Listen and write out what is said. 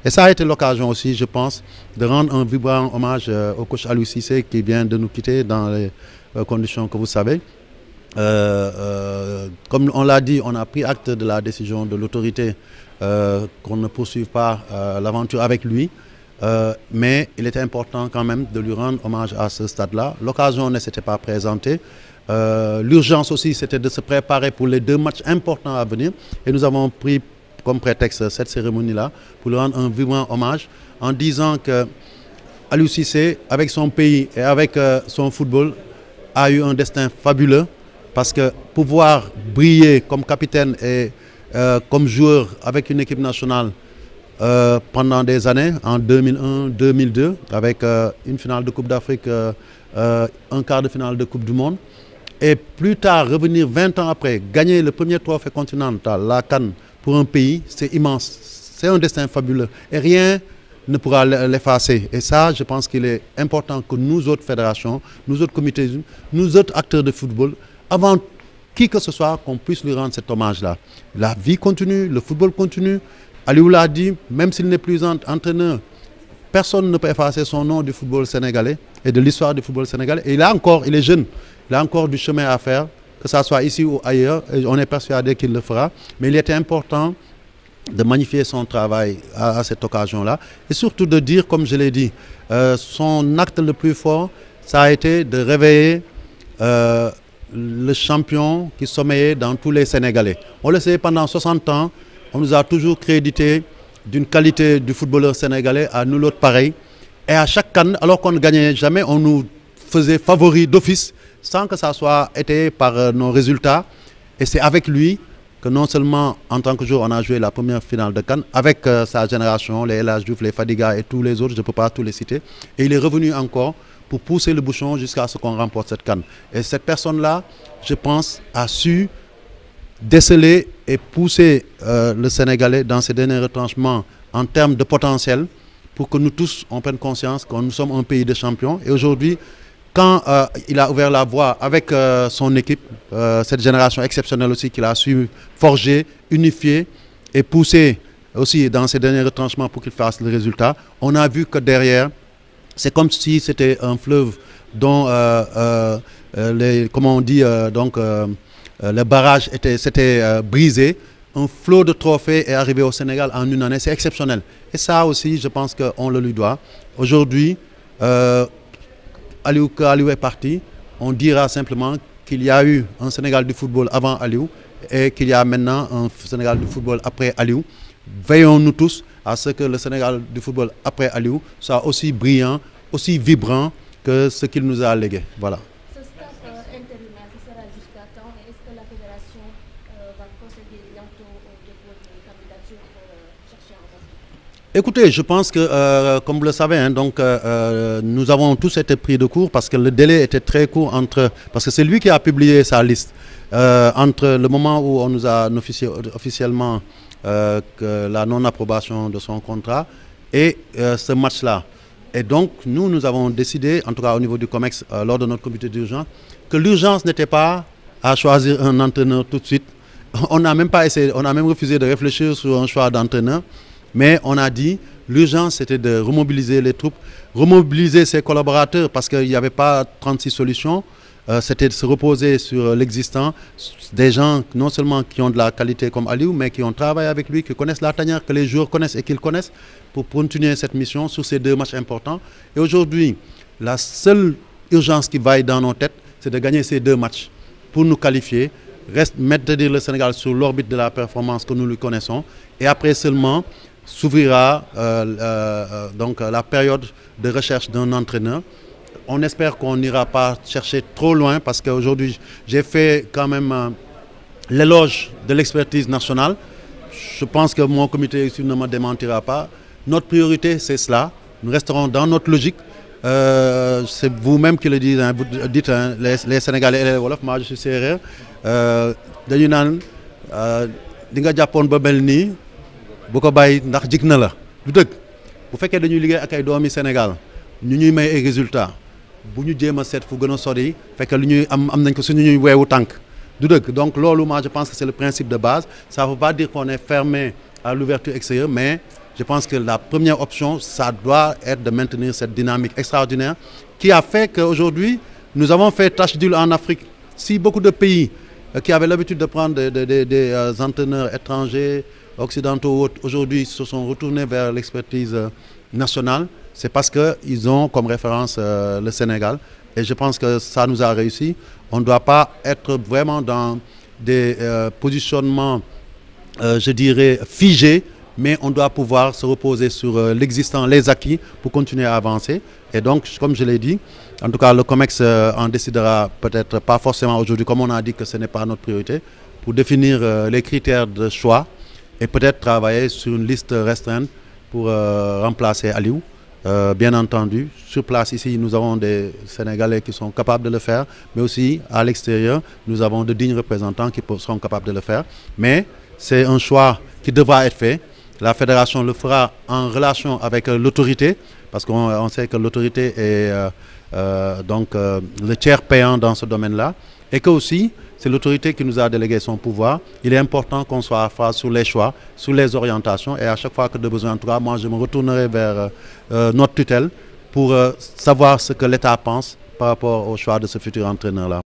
Et ça a été l'occasion aussi, je pense, de rendre un vibrant hommage au coach Aliou Cissé qui vient de nous quitter dans les conditions que vous savez. Comme on l'a dit, on a pris acte de la décision de l'autorité qu'on ne poursuive pas l'aventure avec lui. Mais il était important quand même de lui rendre hommage à ce stade-là. L'occasion ne s'était pas présentée. L'urgence aussi, c'était de se préparer pour les 2 matchs importants à venir. Et nous avons pris comme prétexte cette cérémonie-là pour lui rendre un vibrant hommage en disant que Aliou Cissé, avec son pays et avec son football, a eu un destin fabuleux. Parce que pouvoir briller comme capitaine et comme joueur avec une équipe nationale pendant des années, en 2001, 2002, avec une finale de Coupe d'Afrique, un quart de finale de Coupe du Monde, et plus tard revenir 20 ans après, gagner le premier trophée continental, la CAN, pour un pays, c'est immense. C'est un destin fabuleux. Et rien ne pourra l'effacer. Et ça, je pense qu'il est important que nous autres fédérations, nous autres comités, nous autres acteurs de football, avant qui que ce soit, qu'on puisse lui rendre cet hommage-là. La vie continue, le football continue. Aliou l'a dit, même s'il n'est plus entraîneur, personne ne peut effacer son nom du football sénégalais et de l'histoire du football sénégalais. Et il est jeune, il a encore du chemin à faire, que ce soit ici ou ailleurs, et on est persuadé qu'il le fera. Mais il était important de magnifier son travail à cette occasion-là. Et surtout de dire, comme je l'ai dit, son acte le plus fort, ça a été de réveiller le champion qui sommeillait dans tous les Sénégalais. On le sait, pendant 60 ans, on nous a toujours crédité d'une qualité du footballeur sénégalais à nul autre pareil. Et à chaque CAN, alors qu'on ne gagnait jamais, on nous faisait favoris d'office sans que ça soit été par nos résultats. Et c'est avec lui que non seulement en tant que joueur, on a joué la première finale de CAN, avec sa génération, les El Hadji Diouf, les Fadiga et tous les autres, je ne peux pas tous les citer. Et il est revenu encore pour pousser le bouchon jusqu'à ce qu'on remporte cette CAN. Et cette personne-là, je pense, a su déceler et pousser le Sénégalais dans ses derniers retranchements en termes de potentiel pour que nous tous, on prenne conscience que nous sommes un pays de champions. Et aujourd'hui, quand il a ouvert la voie avec son équipe, cette génération exceptionnelle aussi qu'il a su forger, unifier et pousser aussi dans ses derniers retranchements pour qu'il fasse le résultat, on a vu que derrière, c'est comme si c'était un fleuve dont, comment on dit, le barrage s'était brisé. Un flot de trophées est arrivé au Sénégal en une année, c'est exceptionnel. Et ça aussi, je pense qu'on le lui doit. Aujourd'hui, Aliou est parti, on dira simplement qu'il y a eu un Sénégal du football avant Aliou et qu'il y a maintenant un Sénégal du football après Aliou. Veillons-nous tous à ce que le Sénégal du football après Aliou soit aussi brillant, aussi vibrant que ce qu'il nous a légué. Voilà. Ce staff intérimaire, ce sera jusqu'à quand? Et est-ce que la fédération va procéder bientôt au dépôt de candidature pour chercher un remplaçant? Écoutez, je pense que, comme vous le savez, hein, donc, nous avons tous été pris de court parce que le délai était très court parce que c'est lui qui a publié sa liste entre le moment où on nous a notifié officiellement que la non-approbation de son contrat et ce match-là. Et donc, nous avons décidé, en tout cas au niveau du COMEX, lors de notre comité d'urgence, que l'urgence n'était pas à choisir un entraîneur tout de suite. On n'a même pas essayé, on a même refusé de réfléchir sur un choix d'entraîneur. Mais on a dit, l'urgence c'était de remobiliser les troupes, remobiliser ses collaborateurs parce qu'il n'y avait pas 36 solutions. C'était de se reposer sur l'existant, des gens non seulement qui ont de la qualité comme Aliou, mais qui ont travaillé avec lui, qui connaissent la tanière, que les joueurs connaissent et qu'ils connaissent pour continuer cette mission sur ces 2 matchs importants. Et aujourd'hui, la seule urgence qui vaille dans nos têtes, c'est de gagner ces 2 matchs pour nous qualifier, mettre le Sénégal sur l'orbite de la performance que nous lui connaissons. Et après seulement, s'ouvrira donc la période de recherche d'un entraîneur. On espère qu'on n'ira pas chercher trop loin parce qu'aujourd'hui, j'ai fait quand même l'éloge de l'expertise nationale. Je pense que mon comité ici ne me démentira pas. Notre priorité, c'est cela. Nous resterons dans notre logique. C'est vous-même qui le dites, hein, vous dites hein, les Sénégalais et les Wolof, moi je suis sérère. Dañu naan di nga jàppoon ba mel nii bu ko bàyyi ndax jig na la du dëgg bu fekkee dañuy liggéey ak ay doomi Sénégal ñu ñuy may ay résultats bu ñu jéem a seet fu gën a sori fekk lu ñuy am nañ ko suñu ñuy weewu tànk du dëgg donc loolu moi je pense que c'est le principe de base. Ça ne veut pas dire qu'on est fermé à l'ouverture extérieure mais je pense que la première option, ça doit être de maintenir cette dynamique extraordinaire qui a fait qu'aujourd'hui, nous avons fait tache d'huile en Afrique. Si beaucoup de pays qui avaient l'habitude de prendre des entraîneurs étrangers, occidentaux, aujourd'hui se sont retournés vers l'expertise nationale, c'est parce qu'ils ont comme référence le Sénégal. Et je pense que ça nous a réussi. On ne doit pas être vraiment dans des positionnements, je dirais, figés, mais on doit pouvoir se reposer sur l'existant, les acquis pour continuer à avancer. Et donc, comme je l'ai dit, en tout cas, le COMEX en décidera peut-être pas forcément aujourd'hui, comme on a dit que ce n'est pas notre priorité, pour définir les critères de choix et peut-être travailler sur une liste restreinte pour remplacer Aliou. Bien entendu, sur place ici, nous avons des Sénégalais qui sont capables de le faire, mais aussi à l'extérieur, nous avons de dignes représentants qui seront capables de le faire. Mais c'est un choix qui devra être fait. La fédération le fera en relation avec l'autorité, parce qu'on sait que l'autorité est le tiers payant dans ce domaine-là, et que aussi, c'est l'autorité qui nous a délégué son pouvoir. Il est important qu'on soit à phase sur les choix, sur les orientations, et à chaque fois que de besoin, en tout cas, moi, je me retournerai vers notre tutelle pour savoir ce que l'État pense par rapport au choix de ce futur entraîneur-là.